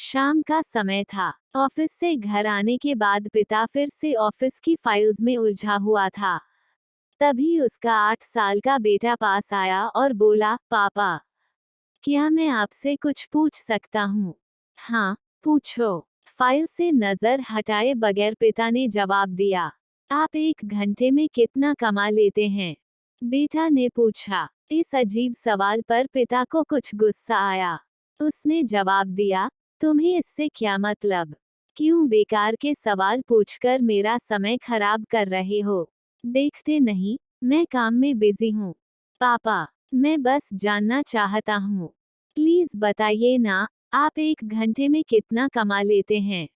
शाम का समय था। ऑफिस से घर आने के बाद पिता फिर से ऑफिस की फाइल्स में उलझा हुआ था। तभी उसका 8 साल का बेटा पास आया और बोला, पापा, क्या मैं आपसे कुछ पूछ सकता हूँ? हाँ, पूछो। फाइल से नजर हटाए बगैर पिता ने जवाब दिया। आप 1 घंटे में कितना कमा लेते हैं? बेटा ने पूछा। इस अजीब सवाल पर पिता को कुछ गुस्सा आया। उसने जवाब दिया, तुम्हें इससे क्या मतलब? क्यों बेकार के सवाल पूछकर मेरा समय खराब कर रहे हो? देखते नहीं, मैं काम में बिजी हूँ। पापा, मैं बस जानना चाहता हूँ। प्लीज बताइए ना, आप 1 घंटे में कितना कमा लेते हैं?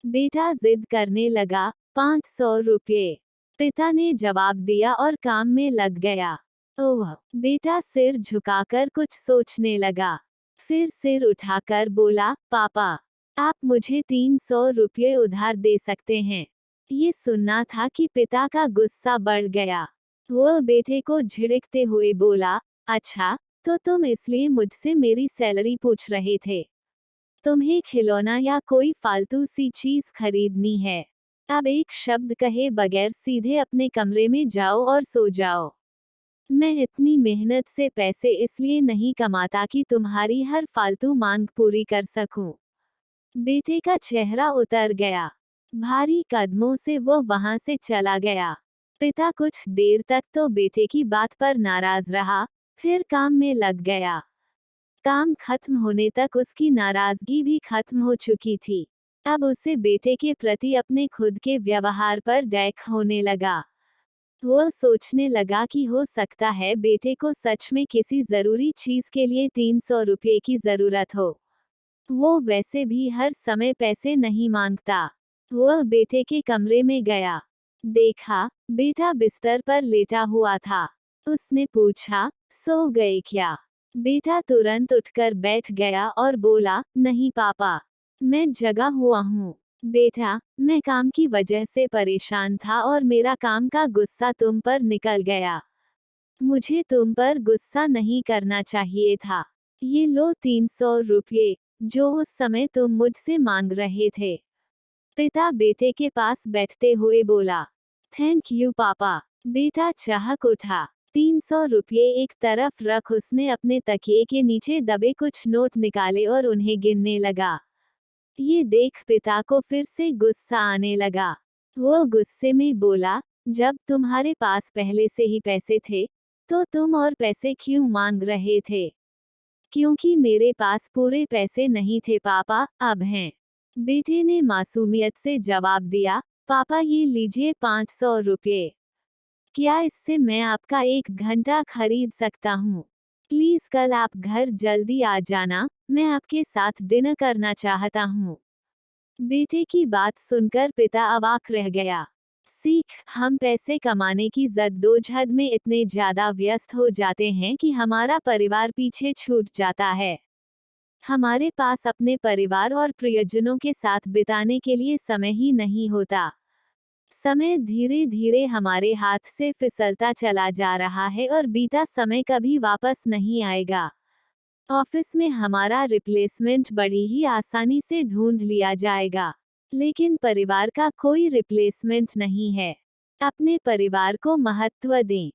बेटा जिद करने लगा, 500 रुपये। पिता ने जवाब दिया और काम में लग गया। ओह, बेटा सिर झुकाकर कुछ सोचने लगा। फिर सिर उठाकर बोला, पापा, आप मुझे 300 रुपये उधार दे सकते हैं? ये सुनना था कि पिता का गुस्सा बढ़ गया। वह बेटे को झिड़कते हुए बोला, अच्छा, तो तुम इसलिए मुझसे मेरी सैलरी पूछ रहे थे? तुम्हें खिलौना या कोई फालतू सी चीज खरीदनी है? अब एक शब्द कहे बगैर सीधे अपने कमरे में जाओ और सो जाओ। मैं इतनी मेहनत से पैसे इसलिए नहीं कमाता कि तुम्हारी हर फालतू मांग पूरी कर सकूं। बेटे का चेहरा उतर गया। भारी कदमों से वो वहां से चला गया। पिता कुछ देर तक तो बेटे की बात पर नाराज रहा, फिर काम में लग गया। काम खत्म होने तक उसकी नाराजगी भी खत्म हो चुकी थी। अब उसे बेटे के प्रति अपने खुद के व्यवहार पर डैक होने लगा। वह सोचने लगा कि हो सकता है बेटे को सच में किसी जरूरी चीज के लिए 300 रुपये की जरूरत हो। वो वैसे भी हर समय पैसे नहीं मांगता। वह बेटे के कमरे में गया। देखा, बेटा बिस्तर पर लेटा हुआ था। उसने पूछा, सो गए क्या? बेटा तुरंत उठकर बैठ गया और बोला, नहीं पापा, मैं जगा हुआ हूँ। बेटा, मैं काम की वजह से परेशान था और मेरा काम का गुस्सा तुम पर निकल गया। मुझे तुम पर गुस्सा नहीं करना चाहिए था। ये लो 300 रुपये, जो उस समय तुम मुझसे मांग रहे थे। पिता बेटे के पास बैठते हुए बोला, थैंक यू पापा। बेटा चहक उठा। 300 रुपये एक तरफ रख उसने अपने तकिए के नीचे दबे कुछ नोट निकाले और उन्हें गिनने लगा। ये देख पिता को फिर से गुस्सा आने लगा। वो गुस्से में बोला, जब तुम्हारे पास पहले से ही पैसे थे, तो तुम और पैसे क्यों मांग रहे थे? क्योंकि मेरे पास पूरे पैसे नहीं थे पापा, अब हैं। बेटे ने मासूमियत से जवाब दिया, पापा ये लीजिए 500 रुपये। क्या इससे मैं आपका 1 घंटा खरीद सकता हूँ? प्लीज कल आप घर जल्दी आ जाना, मैं आपके साथ डिनर करना चाहता हूँ। बेटे की बात सुनकर पिता अवाक रह गया। सीख, हम पैसे कमाने की जद्दोजहद में इतने ज्यादा व्यस्त हो जाते हैं कि हमारा परिवार पीछे छूट जाता है। हमारे पास अपने परिवार और प्रियजनों के साथ बिताने के लिए समय ही नहीं होता। समय धीरे धीरे हमारे हाथ से फिसलता चला जा रहा है और बीता समय कभी वापस नहीं आएगा। ऑफिस में हमारा रिप्लेसमेंट बड़ी ही आसानी से ढूंढ लिया जाएगा, लेकिन परिवार का कोई रिप्लेसमेंट नहीं है। अपने परिवार को महत्व दें।